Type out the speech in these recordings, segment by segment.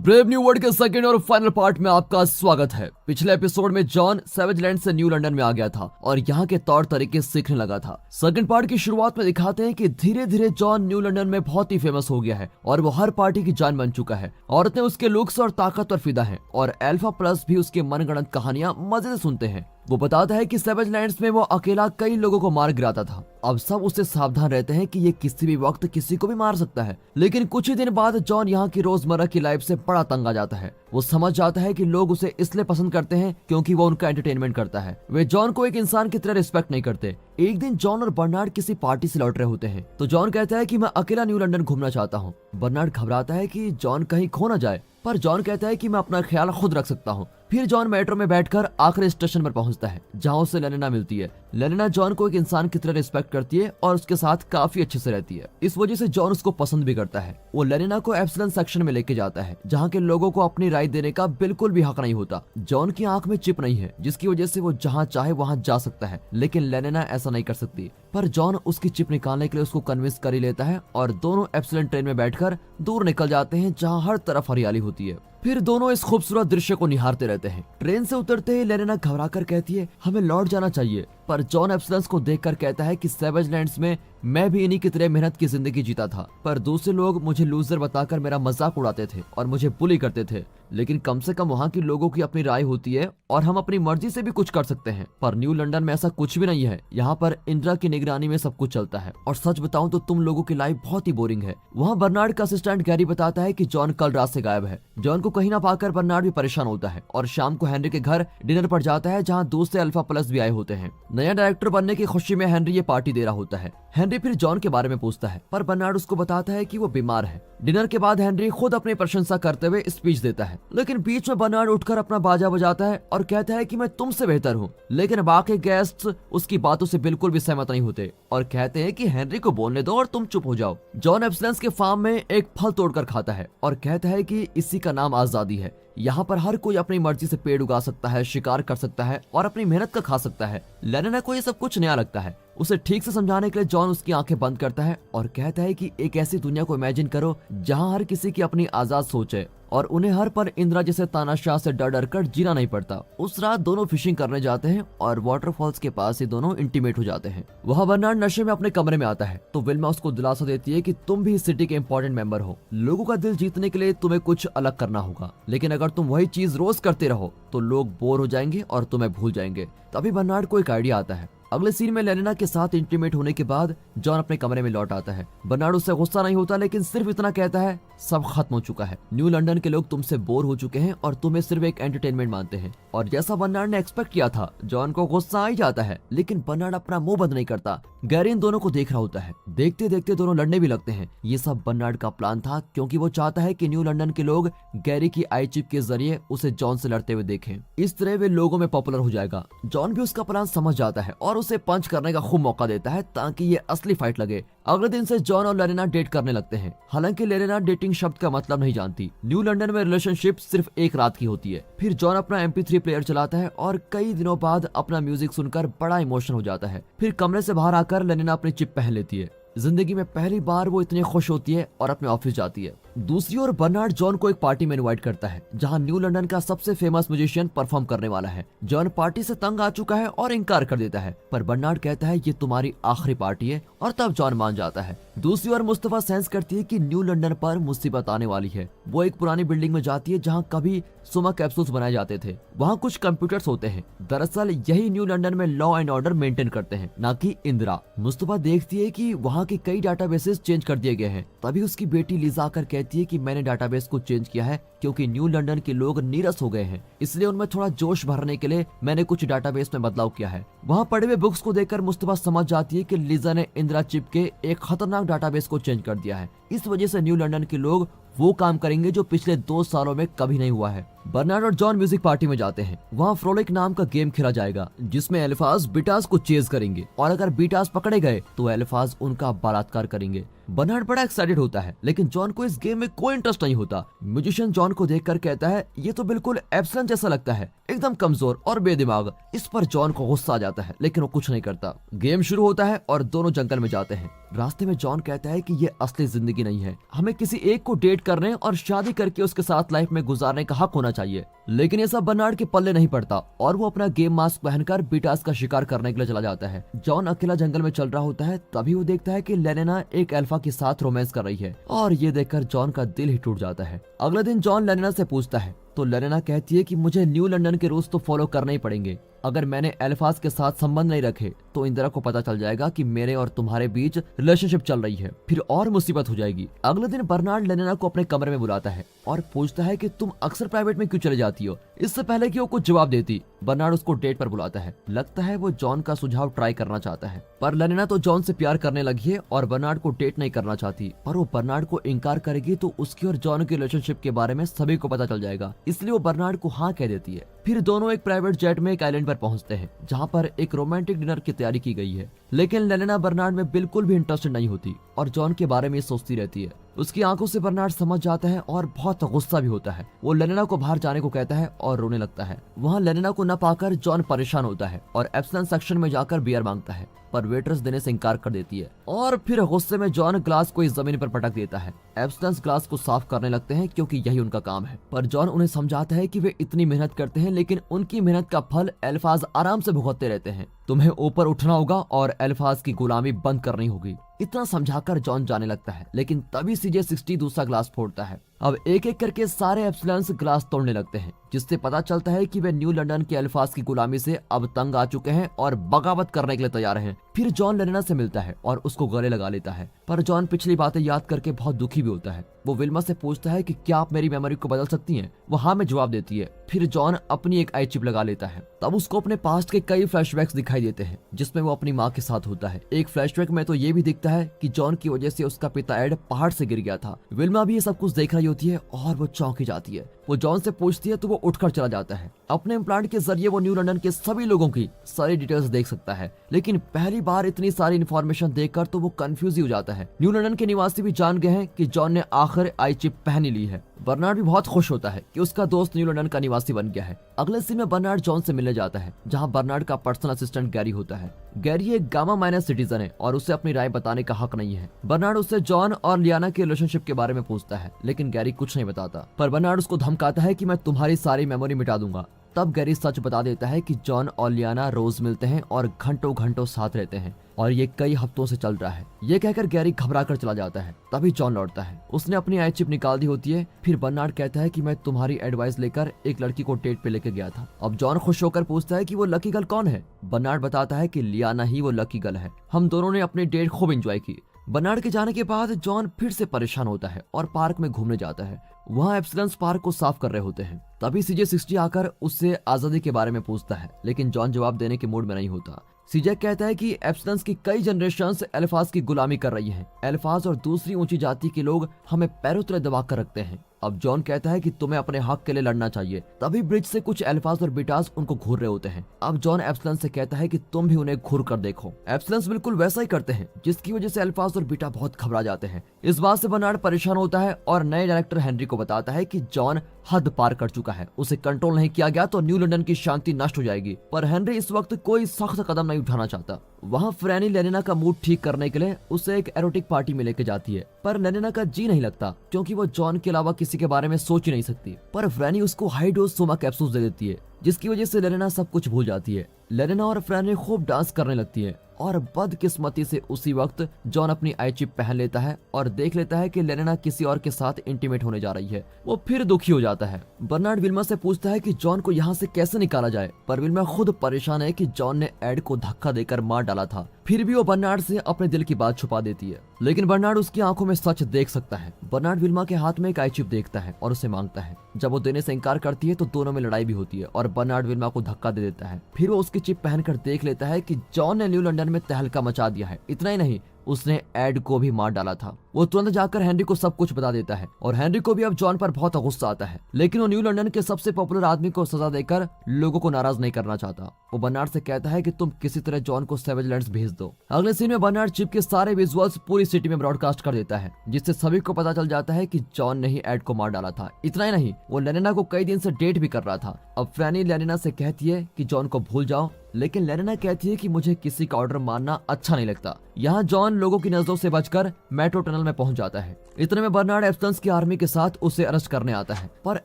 Brave new world के second और final part में आपका स्वागत है। पिछले एपिसोड में जॉन सैवेज लैंड से न्यू लंदन में आ गया था और यहाँ के तौर तरीके सीखने लगा था। सेकंड पार्ट की शुरुआत में दिखाते हैं कि धीरे धीरे जॉन न्यू लंदन में बहुत ही फेमस हो गया है और वो हर पार्टी की जान बन चुका है। औरतें उसके लुक्स और ताकत पर फिदा है और अल्फा प्लस भी उसके मनगढ़ंत कहानियां मजे से सुनते हैं। वो बताता है कि सैवेज लैंड्स में वो अकेला कई लोगों को मार गिराता था। अब सब उससे सावधान रहते हैं कि ये किसी भी वक्त किसी को भी मार सकता है। लेकिन कुछ ही दिन बाद जॉन यहाँ की रोजमर्रा की लाइफ से बड़ा तंग आ जाता है। वो समझ जाता है कि लोग उसे इसलिए पसंद करते हैं क्योंकि वो उनका एंटरटेनमेंट करता है। वे जॉन को एक इंसान की तरह रिस्पेक्ट नहीं करते। एक दिन जॉन और बर्नार्ड किसी पार्टी से लौट रहे होते हैं तो जॉन कहता है कि मैं अकेला न्यू लंदन घूमना चाहता हूँ। बर्नार्ड घबराता है कि जॉन कहीं खो न जाए, पर जॉन कहता है कि मैं अपना ख्याल खुद रख सकता हूँ। फिर जॉन मेट्रो में बैठकर आखिरी स्टेशन पर पहुंचता है जहां उसे लेनिना मिलती है। लेनिना जॉन को एक इंसान की तरह रिस्पेक्ट करती है और उसके साथ काफी अच्छे से रहती है। इस वजह से जॉन उसको पसंद भी करता है। वो लेनिना को एप्सिलॉन सेक्शन में लेके जाता है जहां के लोगों को अपनी राय देने का बिल्कुल भी हक नहीं होता। जॉन की आंख में चिप नहीं है जिसकी वजह से वो जहाँ चाहे वहाँ जा सकता है, लेकिन लेनिना ऐसा नहीं कर सकती। पर जॉन उसकी चिप निकालने के लिए उसको कन्विंस कर ही लेता है और दोनों एप्सिलॉन ट्रेन में बैठकर दूर निकल जाते हैं जहाँ हर तरफ हरियाली होती है। फिर दोनों इस खूबसूरत दृश्य को निहारते रहते हैं। ट्रेन से उतरते ही लेनिना घबराकर कहती है हमें लौट जाना चाहिए, पर जॉन एप्सिलॉन्स को देखकर कहता है कि सैवेज लैंड्स में मैं भी इन्हीं की तरह मेहनत की जिंदगी जीता था, पर दूसरे लोग मुझे लूजर बताकर मेरा मजाक उड़ाते थे और मुझे बुली करते थे। लेकिन कम से कम वहाँ की लोगों की अपनी राय होती है और हम अपनी मर्जी से भी कुछ कर सकते हैं। पर न्यू लंदन में ऐसा कुछ भी नहीं है। यहाँ पर इंदिरा की निगरानी में सब कुछ चलता है और सच बताऊं तो तुम लोगों की लाइफ बहुत ही बोरिंग है। वहाँ बर्नार्ड का असिस्टेंट गैरी बताता है कि जॉन कल रात से गायब है। जॉन को कहीं ना पाकर बर्नार्ड भी परेशान होता है और शाम को हेनरी के घर डिनर पर जाता है जहाँ दूसरे अल्फा प्लस भी आए होते हैं। नया डायरेक्टर बनने की खुशी में हेनरी ये पार्टी दे रहा होता है। हेनरी फिर जॉन के बारे में पूछता है पर बर्नार्ड उसको बताता है कि वो बीमार है। डिनर के बाद हेनरी खुद अपनी प्रशंसा करते हुए स्पीच देता है, लेकिन बीच में बर्नार्ड उठकर अपना बाजा बजाता है और कहता है कि मैं तुमसे बेहतर हूँ। लेकिन बाकी गेस्ट्स उसकी बातों से बिल्कुल भी सहमत नहीं होते और कहते हैं कि हेनरी को बोलने दो और तुम चुप हो जाओ। जॉन एप्सिलॉन्स के फार्म में एक फल तोड़कर खाता है और कहता है कि इसी का नाम आजादी है। यहाँ पर हर कोई अपनी मर्जी से पेड़ उगा सकता है, शिकार कर सकता है और अपनी मेहनत का खा सकता है। लेनिना को ये सब कुछ नया लगता है। उसे ठीक से समझाने के लिए जॉन उसकी आंखें बंद करता है और कहता है कि एक ऐसी दुनिया को इमेजिन करो जहाँ हर किसी की अपनी आजाद सोच है और उन्हें हर पर इंदिरा जैसे तानाशाह से डर डर कर जीना नहीं पड़ता। उस रात दोनों फिशिंग करने जाते हैं और वाटरफॉल्स के पास ही दोनों इंटीमेट हो जाते हैं। वहाँ बर्नार्ड नशे में अपने कमरे में आता है तो विल्मा उसको दिलासा देती है कि तुम भी इस सिटी के इंपॉर्टेंट मेंबर हो। लोगों का दिल जीतने के लिए तुम्हें कुछ अलग करना होगा, लेकिन अगर तुम वही चीज रोज करते रहो तो लोग बोर हो जाएंगे और तुम्हें भूल जाएंगे। तभी बर्नार्ड को एक आइडिया आता है। अगले सीन में लेनिना के साथ इंटीमेट होने के बाद जॉन अपने कमरे में लौट आता है। बर्नार्ड उससे गुस्सा नहीं होता, लेकिन सिर्फ इतना कहता है सब खत्म हो चुका है। न्यू लंदन के लोग तुमसे बोर हो चुके हैं और तुम्हें सिर्फ एक एंटरटेनमेंट मानते हैं। और जैसा बर्नार्ड ने एक्सपेक्ट किया था, जॉन को गुस्सा आ ही जाता है, लेकिन बर्नार्ड अपना मुंह बंद नहीं करता। गैरी इन दोनों को देख रहा होता है। देखते देखते दोनों लड़ने भी लगते हैं। ये सब बर्नार्ड का प्लान था क्योंकि वो चाहता है कि न्यू लंदन के लोग गैरी की आई चिप के जरिए उसे जॉन से लड़ते हुए देखें। इस तरह वे लोगों में पॉपुलर हो जाएगा। जॉन भी उसका प्लान समझ जाता है और उसे पंच करने का खूब मौका देता है ताकि ये असली फाइट लगे। अगले दिन से जॉन और लेनिना डेट करने लगते हैं। हालांकि लेनिना डेटिंग शब्द का मतलब नहीं जानती। न्यू लंदन में रिलेशनशिप सिर्फ एक रात की होती है। फिर जॉन अपना MP3 प्लेयर चलाता है और कई दिनों बाद अपना म्यूजिक सुनकर बड़ा इमोशनल हो जाता है। फिर कमरे से बाहर आकर लेनिना अपनी चिप पहन लेती है। जिंदगी में पहली बार वो इतनी खुश होती है और अपने ऑफिस जाती है। दूसरी ओर बर्नार्ड जॉन को एक पार्टी में इनवाइट करता है जहां न्यू लंदन का सबसे फेमस म्यूजिशियन परफॉर्म करने वाला है। जॉन पार्टी से तंग आ चुका है और इनकार कर देता है, पर बर्नार्ड कहता है ये तुम्हारी आखिरी पार्टी है और तब जॉन मान जाता है। दूसरी ओर मुस्तफा सेंस करती है कि न्यू लंदन पर मुसीबत आने वाली है। वो एक पुरानी बिल्डिंग में जाती है जहाँ कभी सुमा कैप्सूल्स बनाए जाते थे। वहाँ कुछ कंप्यूटर्स होते हैं। दरअसल यही न्यू लंदन में लॉ एंड ऑर्डर मेंटेन करते हैं, ना कि इंदिरा। मुस्तफा देखती है कि वहाँ के कई डाटाबेसेस चेंज कर दिए गए हैं। तभी उसकी बेटी लिजा आकर कहती है कि मैंने डाटाबेस को चेंज किया है क्योंकि न्यू लंदन के लोग नीरस हो गए हैं, इसलिए उनमें थोड़ा जोश भरने के लिए मैंने कुछ डाटाबेस में बदलाव किया है। वहाँ पड़े हुए बुक्स को देखकर मुस्तफा समझ जाती है कि लिजा ने इंदिरा चिप के एक खतरनाक डाटाबेस को चेंज कर दिया है। इस वजह से न्यू लंदन के लोग वो काम करेंगे जो पिछले 2 सालों में कभी नहीं हुआ है। बर्नार्ड और जॉन म्यूजिक पार्टी में जाते हैं। वहाँ फ्रोलिक नाम का गेम खेला जाएगा जिसमें एल्फाज बीटास को चेज करेंगे और अगर बीटास पकड़े गए तो एल्फाज उनका बलात्कार करेंगे। बर्नार्ड बड़ा एक्साइटेड होता है, लेकिन जॉन को इस गेम में कोई इंटरेस्ट नहीं होता। म्यूजिशियन जॉन को देखकर कहता है ये तो बिल्कुल एप्सिलॉन जैसा लगता है, एकदम कमजोर और बेदिमाग। इस पर जॉन को गुस्सा आ जाता है, लेकिन वो कुछ नहीं करता। गेम शुरू होता है और दोनों जंगल में जाते हैं। रास्ते में जॉन कहता है कि ये असली जिंदगी नहीं है, हमें किसी एक को डेट करने और शादी करके उसके साथ लाइफ में गुजारने का हक होना चाहिए। लेकिन ये सब बर्नार्ड के पल्ले नहीं पड़ता और वो अपना गेम मास्क पहनकर बीटास का शिकार करने के लिए चला जाता है। जॉन अकेला जंगल में चल रहा होता है, तभी वो देखता है कि लेनेना एक अल्फा के साथ रोमांस कर रही है और ये देखकर जॉन का दिल ही टूट जाता है। अगले दिन जॉन लेनेना से पूछता है तो लेनेना कहती है कि मुझे न्यू लंदन के रूल्स तो फॉलो करने ही पड़ेंगे। अगर मैंने अल्फाज के साथ संबंध नहीं रखे तो इंदिरा को पता चल जाएगा कि मेरे और तुम्हारे बीच रिलेशनशिप चल रही है, फिर और मुसीबत हो जाएगी। अगले दिन बर्नार्ड लेनेना को अपने कमरे में बुलाता है और पूछता है कि तुम अक्सर प्राइवेट में क्यों चले जाती हो। इससे पहले कि वो कुछ जवाब देती, बर्नार्ड उसको डेट पर बुलाता है। लगता है वो जॉन का सुझाव ट्राई करना चाहता है, पर लेनेना तो जॉन से प्यार करने लगी है और बर्नार्ड को डेट नहीं करना चाहती। पर वो बर्नार्ड को इनकार करेगी तो उसकी और जॉन के रिलेशनशिप के बारे में सभी को पता चल जाएगा, इसलिए वो बर्नार्ड को हाँ कह देती है। फिर दोनों एक प्राइवेट जेट में एक आइलैंड पर पहुंचते हैं जहां पर एक रोमांटिक डिनर की तैयारी की गई है। लेकिन लेनेना बर्नार्ड में बिल्कुल भी इंटरेस्टेड नहीं होती और जॉन के बारे में सोचती रहती है। उसकी आंखों से बर्नार्ड समझ जाता है और बहुत गुस्सा भी होता है। वो लेनेना को बाहर जाने को कहता है और रोने लगता है। वहाँ लेनेना को न पाकर जॉन परेशान होता है और एप्सिलॉन सेक्शन में जाकर बियर मांगता है, पर वेटर्स देने से इनकार कर देती है और फिर गुस्से में जॉन ग्लास को इस जमीन पर पटक देता है। एप्सिलॉन ग्लास को साफ करने लगते हैं क्योंकि यही उनका काम है, पर जॉन उन्हें समझाता है कि वे इतनी मेहनत करते हैं लेकिन उनकी मेहनत का फल अल्फाज आराम से भुगतते रहते हैं। तुम्हें ऊपर उठना होगा और अल्फाज की गुलामी बंद करनी होगी। इतना समझाकर जॉन जाने लगता है, लेकिन तभी CJ-60 दूसरा ग्लास फोड़ता है। अब एक एक करके सारे एप्सिलॉन्स ग्लास तोड़ने लगते हैं, जिससे पता चलता है कि वे न्यू लंदन के अल्फाज की गुलामी से अब तंग आ चुके हैं और बगावत करने के लिए तैयार हैं। फिर जॉन लेनेना से मिलता है और उसको गले लगा लेता है, पर जॉन पिछली बातें याद करके बहुत दुखी भी होता है। वो विल्मा से पूछता है कि क्या आप मेरी मेमोरी को बदल सकती हैं? वो हाँ में जवाब देती है। फिर जॉन अपनी एक आई चिप लगा लेता है। तब उसको अपने पास्ट के कई फ्लैशबैक्स दिखाई देते हैं जिसमें वो अपनी माँ के साथ होता है। एक फ्लैशबैक में तो ये भी दिखता है कि जॉन की वजह से उसका पिता एड पहाड़ से गिर गया था। विल्मा भी ये सब कुछ देख रही होती है और वो चौंकी जाती है। वो जॉन से पूछती है तो वो उठकर चला जाता है। अपने इम्प्लांट के जरिए वो न्यू लंदन के सभी लोगों की सारी डिटेल्स देख सकता है, लेकिन पहली बार इतनी सारी इन्फॉर्मेशन देखकर तो वो कंफ्यूज ही हो जाता है। न्यू लंदन के निवासी भी जान गए हैं कि जॉन ने आखिर आई चिप पहन ली है। बर्नार्ड भी बहुत खुश होता है कि उसका दोस्त न्यू लंदन का निवासी बन गया है। अगले सीन में बर्नार्ड जॉन से मिलने जाता है, जहां बर्नार्ड का पर्सनल असिस्टेंट गैरी होता है। गैरी एक गामा माइनस सिटीजन है और उसे अपनी राय बताने का हक नहीं है। बर्नार्ड उससे जॉन और लियाना के रिलेशनशिप के बारे में पूछता है, लेकिन गैरी कुछ नहीं बताता। पर बर्नार्ड उसको धमकाता है कि मैं तुम्हारी सारी मेमोरी मिटा दूंगा। तब गैरी सच बता देता है कि जॉन और लियाना रोज मिलते हैं और घंटों घंटों साथ रहते हैं और ये कई हफ्तों से चल रहा है। ये कहकर गैरी घबरा कर चला जाता है। तभी जॉन लौटता है। उसने अपनी आई चिप निकाल दी होती है। फिर बर्नार्ड कहता है कि मैं तुम्हारी एडवाइस लेकर एक लड़की को डेट पे लेके गया था। अब जॉन खुश होकर पूछता है कि वो लकी गर्ल कौन है। बर्नार्ड बताता है कि लियाना ही वो लकी गर्ल है। हम दोनों ने अपनी डेट खूब एंजॉय की। बर्नार्ड के जाने के बाद जॉन फिर से परेशान होता है और पार्क में घूमने जाता है। वहाँ एप्सिलॉन्स पार्क को साफ कर रहे होते हैं। तभी CJ-60 आकर उससे आजादी के बारे में पूछता है, लेकिन जॉन जवाब देने के मूड में नहीं होता। सीजे कहता है कि एप्सिलॉन्स की कई जनरेशंस अल्फाज की गुलामी कर रही हैं। अल्फाज और दूसरी ऊंची जाति के लोग हमें पैरों तले दबा कर रखते हैं। अब जॉन कहता है कि तुम्हें अपने हक के लिए लड़ना चाहिए। तभी ब्रिज से कुछ अल्फाज और बीटास उनको घूर रहे होते हैं। अब जॉन एप्सिलॉन्स से कहता है कि तुम भी उन्हें घूर कर देखो। एप्सिलॉन्स बिल्कुल वैसा ही करते हैं, जिसकी वजह से अल्फाज और बीटा बहुत घबरा जाते हैं। इस बात से बर्नार्ड परेशान होता है और नए डायरेक्टर हेनरी को बताता है कि जॉन हद पार कर चुका है। उसे कंट्रोल नहीं किया गया तो न्यू लंदन की शांति नष्ट हो जाएगी। पर हेनरी इस वक्त कोई सख्त कदम नहीं उठाना चाहता। वहाँ फ्रैनी लेनेना का मूड ठीक करने के लिए उसे एक एरोटिक पार्टी में लेके जाती है, पर लेनेना का जी नहीं लगता क्योंकि वो जॉन के अलावा किसी के बारे में सोच ही नहीं सकती। पर फ्रैनी उसको हाई डोज सोमा कैप्सूल दे देती है, जिसकी वजह से लेनेना सब कुछ भूल जाती है। लेनेना और फ्रैनी खूब डांस करने लगती है और बदकिस्मती से उसी वक्त जॉन अपनी आई चिप पहन लेता है और देख लेता है कि लेनेना किसी और के साथ इंटीमेट होने जा रही है। वो फिर दुखी हो जाता है। बर्नार्ड विल्मा से पूछता है कि जॉन को यहाँ से कैसे निकाला जाए, पर विल्मा खुद परेशान है कि जॉन ने एड को धक्का देकर मार डाला था। फिर भी वो बर्नार्ड से अपने दिल की बात छुपा देती है, लेकिन बर्नार्ड उसकी आंखों में सच देख सकता है। बर्नार्ड विल्मा के हाथ में एक आई चिप देखता है और उसे मांगता है। जब वो देने से इनकार करती है तो दोनों में लड़ाई भी होती है और बर्नार्ड विल्मा को धक्का दे देता है। फिर वो उसकी चिप पहनकर देख लेता है कि जॉन ने न्यू लंदन में तहलका मचा दिया है। इतना ही नहीं, उसने एड को भी मार डाला था। वो तुरंत जाकर हेनरी को सब कुछ बता देता है और हेनरी को भी अब जॉन पर बहुत गुस्सा आता है, लेकिन वो न्यू लंदन के सबसे पॉपुलर आदमी को सजा देकर लोगों को नाराज नहीं करना चाहता। वो बर्नार्ड से कहता है कि तुम किसी तरह जॉन को सैवेज लैंड्स भेज दो। अगले सीन में बर्नार्ड चिप के सारे विजुअल्स पूरी सिटी में ब्रॉडकास्ट कर देता है, जिससे सभी को पता चल जाता है कि जॉन ने ही एड को मार डाला था। इतना ही नहीं, वो लेनिना को कई दिन से डेट भी कर रहा था। अब फ्रैनी लेनिना से कहती है कि जॉन को भूल जाओ, लेकिन लेनिना कहती है कि मुझे किसी का ऑर्डर मानना अच्छा नहीं लगता। यहाँ जॉन लोगों की नजरों से बचकर मेट्रो टनल में पहुंच जाता है। इतने में बर्नार्ड एब्सलेंस की आर्मी के साथ उसे अरेस्ट करने आता है, पर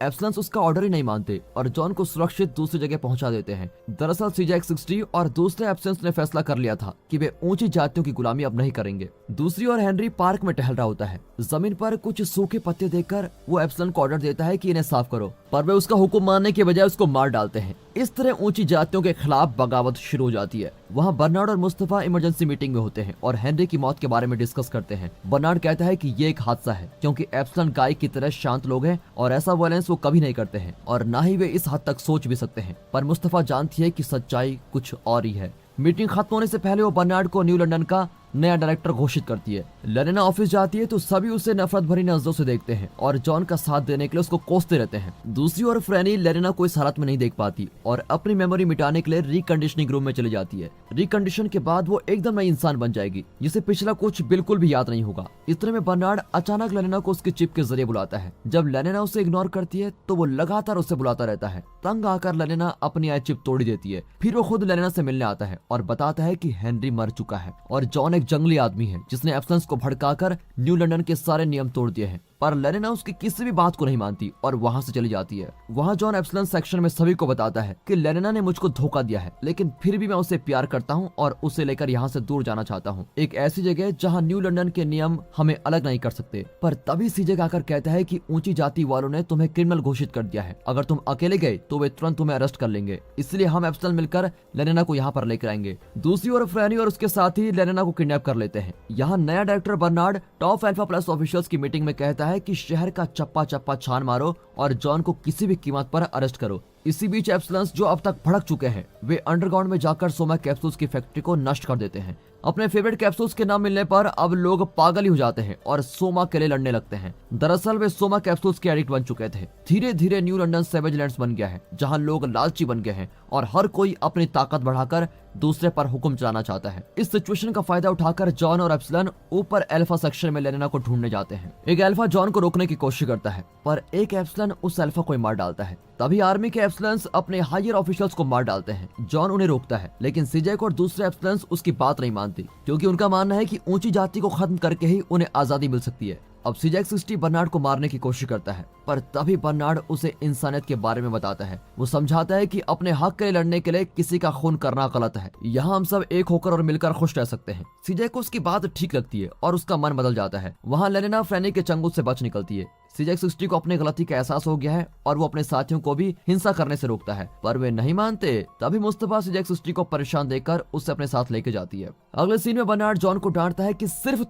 एब्सलेंस उसका ऑर्डर ही नहीं मानते और जॉन को सुरक्षित दूसरी जगह पहुंचा देते हैं। दरअसल CJ-60 और दूसरे एब्सलेंस ने फैसला कर लिया था कि वे ऊंची जातियों की गुलामी अब नहीं करेंगे। दूसरी ओर हेनरी पार्क में टहल रहा होता है। जमीन पर कुछ सूखे पत्ते देखकर वो एब्सलेंस को ऑर्डर देता है कि इन्हें साफ करो, पर वे उसका हुक्म मानने के बजाय उसको मार डालते हैं। इस तरह ऊंची जातियों के खिलाफ बगावत शुरू हो जाती है। वहाँ बर्नार्ड और मुस्तफा इमरजेंसी मीटिंग में होते हैं और हेनरी की मौत के बारे में डिस्कस करते हैं। बर्नार्ड कहता है कि ये एक हादसा है, क्योंकि एब्सलेंस गाय की तरह शांत लोग हैं और ऐसा वायलेंस वो कभी नहीं करते हैं और ना ही वे इस हद तक सोच भी सकते हैं। पर मुस्तफा जानती है कि सच्चाई कुछ और ही है। मीटिंग खत्म होने से पहले वो बर्नार्ड को न्यू लंदन का नया डायरेक्टर घोषित करती है। लेनिना ऑफिस जाती है तो सभी उसे नफरत भरी नजरों से देखते हैं और जॉन का साथ देने के लिए उसको कोसते रहते हैं। दूसरी ओर फ्रैनी लेनिना को इस हालत में नहीं देख पाती और अपनी मेमोरी मिटाने के लिए रिकंडीशनिंग रूम में चली जाती है। रिकंडीशन के बाद वो एकदम नई इंसान बन जाएगी, जिसे पिछला कुछ बिल्कुल भी याद नहीं होगा। इतने में बर्नार्ड अचानक लेनिना को उसके चिप के जरिए बुलाता है। जब लेनिना उसे इग्नोर करती है तो वो लगातार उसे बुलाता रहता है। तंग आकर लेनिना अपनी आई चिप तोड़ देती है। फिर वो खुद लेनिना से मिलने आता है और बताता है कि हेनरी मर चुका है और जॉन एक जंगली आदमी है जिसने एब्सलेंस को भड़काकर न्यू लंदन के सारे नियम तोड़ दिए हैं। पर लेनिना उसकी किसी भी बात को नहीं मानती और वहां से चली जाती है। वहां जॉन एब्सलेंस सेक्शन में सभी को बताता है कि लेनिना ने मुझको धोखा दिया है, लेकिन फिर भी मैं उसे प्यार करता हूं और उसे लेकर यहां से दूर जाना चाहता हूं, एक ऐसी जगह जहां न्यू लंदन के नियम हमें अलग नहीं कर सकते। पर तभी सीजे आकर कहता है कि ऊंची जाति वालों ने तुम्हें क्रिमिनल घोषित कर दिया है। अगर तुम अकेले गए तो वे तुरंत तुम्हें अरेस्ट कर लेंगे, इसलिए हम एब्सलेंस मिलकर लेनिना को यहाँ पर लेकर आएंगे। दूसरी ओर फ्रैनी और उसके साथी लेनिना को किडनैप कर लेते हैं। यहाँ नया director Bernard top alpha plus officials की मीटिंग में कहता है कि शहर का चप्पा चप्पा छान मारो और जॉन को किसी भी कीमत पर अरेस्ट करो। इसी बीच एब्सलेंस जो अब तक भड़क चुके हैं, वे अंडरग्राउंड में जाकर सोमा कैप्सूल्स की फैक्ट्री को नष्ट कर देते हैं। अपने फेवरेट कैप्सूल्स के नाम मिलने पर अब लोग पागल ही हो जाते हैं और सोमा के लिए लड़ने लगते हैं। दरअसल वे सोमा कैप्सूल्स के एडिक्ट बन चुके थे। धीरे धीरे न्यू लंदन सैवेज लैंड्स बन गया है, जहां लोग लालची बन गए हैं और हर कोई अपनी ताकत बढ़ाकर दूसरे पर हुक्म चलाना चाहता है। इस सिचुएशन का फायदा उठाकर जॉन और एप्सिलॉन ऊपर अल्फा सेक्शन में लेनिना को ढूंढने जाते हैं। एक अल्फा जॉन को रोकने की कोशिश करता है, पर एक एप्सिलॉन उस अल्फा को मार डालता है। तभी आर्मी के एप्सिलॉन्स अपने हायर ऑफिशियल्स को मार डालते हैं। जॉन उन्हें रोकता है, लेकिन सीजेक और दूसरे एप्सिलॉन्स उसकी बात नहीं मानती, क्योंकि उनका मानना है कि ऊंची जाति को खत्म करके ही उन्हें आजादी मिल सकती है। अब CJ-60 बर्नार्ड को मारने की कोशिश करता है, पर तभी बर्नार्ड उसे इंसानियत के बारे में बताता है। वो समझाता है कि अपने हक के लिए लड़ने के लिए किसी का खून करना गलत है। यहाँ हम सब एक होकर और मिलकर खुश रह सकते हैं। CJ को उसकी बात ठीक लगती है और उसका मन बदल जाता है। वहाँ लेनिना फ्रैनी के चंगुल से बच निकलती है। CJ-60 को अपनी गलती का एहसास हो गया है और वो अपने साथियों को भी हिंसा करने से रोकता है, पर वे नहीं मानते। तभी मुस्तफा CJ-60 को परेशान देखकर उसे अपने साथ लेके जाती है। अगले सीन में बर्नार्ड जॉन को डांटता है कि सिर्फ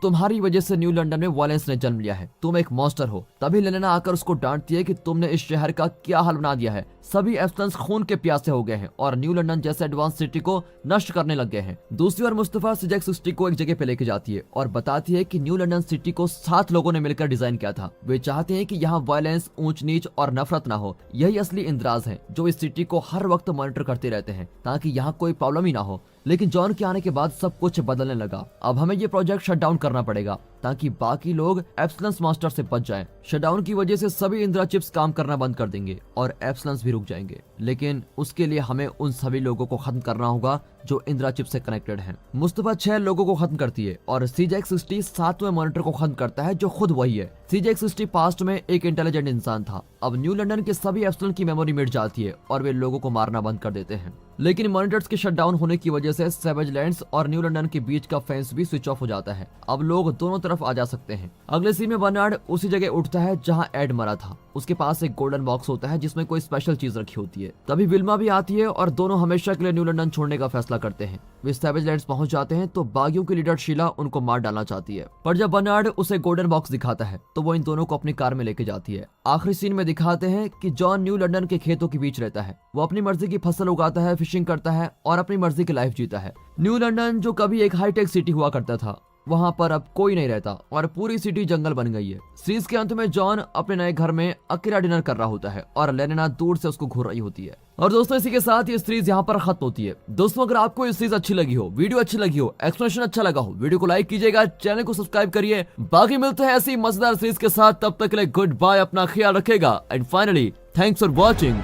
तुम्हारी वजह से न्यू लंदन में वायलेंस ने जन्म लिया है। तुम एक मॉन्स्टर हो। तभी लेनिना आकर उसको डांटती है कि तुमने इस शहर का क्या हाल बना दिया है। सभी एब्सिलॉन्स खून के प्यासे हो गए हैं और न्यू लंदन जैसे एडवांस सिटी को नष्ट करने लग गए हैं। दूसरी ओर मुस्तफा CJ-60 को एक जगह पे लेके जाती है और बताती है कि न्यू लंदन सिटी को 7 लोगों ने मिलकर डिजाइन किया था। वे चाहते हैं कि यहाँ वायलेंस, ऊंच नीच और नफरत ना हो। यही असली इंद्राज है जो इस सिटी को हर वक्त मॉनिटर करते रहते हैं ताकि यहाँ कोई प्रॉब्लम ही ना हो। लेकिन जॉन के आने के बाद सब कुछ बदलने लगा। अब हमें ये प्रोजेक्ट शट डाउन करना पड़ेगा ताकि बाकी लोग एब्सिलॉन्स मास्टर से बच जाएं। शटडाउन की वजह से सभी इंदिरा चिप्स काम करना बंद कर देंगे और एब्सिलॉन्स भी रुक जाएंगे, लेकिन उसके लिए हमें उन सभी लोगों को खत्म करना होगा जो इंदिरा चिप से कनेक्टेड हैं। मुस्तफा 6 लोगों को खत्म करती है और CJ-60 7वें मॉनिटर को खत्म करता है जो खुद वही है। CJ-60 पास्ट में एक इंटेलिजेंट इंसान था। अब न्यू लंदन के सभी एब्सिलॉन की मेमोरी मिट जाती है और वे लोगों को मारना बंद कर देते हैं। लेकिन मॉनिटर्स के शटडाउन होने की वजह से सैवेज लैंड्स और न्यू लंदन के बीच का फेंस भी स्विच ऑफ हो जाता है। अब लोग दोनों तरफ आ जा सकते हैं। अगले सीन में बर्नार्ड उसी जगह उठता है जहां एड मरा था। उसके पास एक गोल्डन बॉक्स होता है जिसमें कोई स्पेशल चीज रखी होती है। तभी विल्मा भी आती है और दोनों हमेशा के लिए न्यू लंदन छोड़ने का फैसला करते हैं। वे सैवेज लैंड्स पहुंच जाते हैं तो बागियों की लीडर शीला उनको मार डालना चाहती है, पर जब बर्नार्ड उसे गोल्डन बॉक्स दिखाता है तो वो इन दोनों को अपनी कार में लेके जाती है। आखिरी सीन में दिखाते हैं कि जॉन न्यू लंदन के खेतों के बीच रहता है। वो अपनी मर्जी की फसल उगाता है, फिशिंग करता है और अपनी मर्जी की लाइफ जीता है। न्यू लंदन जो कभी एक हाईटेक सिटी हुआ करता था, वहां पर अब कोई नहीं रहता और पूरी सिटी जंगल बन गई है। सीरीज के अंत में जॉन अपने नए घर में अकेला डिनर कर रहा होता है और लेनिना दूर से उसको घूर रही होती है। और दोस्तों इसी के साथ ये सीरीज यहाँ पर खत्म होती है। दोस्तों अगर आपको ये सीरीज अच्छी लगी हो, वीडियो अच्छी लगी हो, एक्सप्लेनेशन अच्छा लगा हो, वीडियो को लाइक कीजिएगा, चैनल को सब्सक्राइब करिए। बाकी मिलते हैं ऐसी मजेदार सीरीज के साथ, तब तक के लिए गुड बाय, अपना ख्याल रखेगा and finally thanks for watching.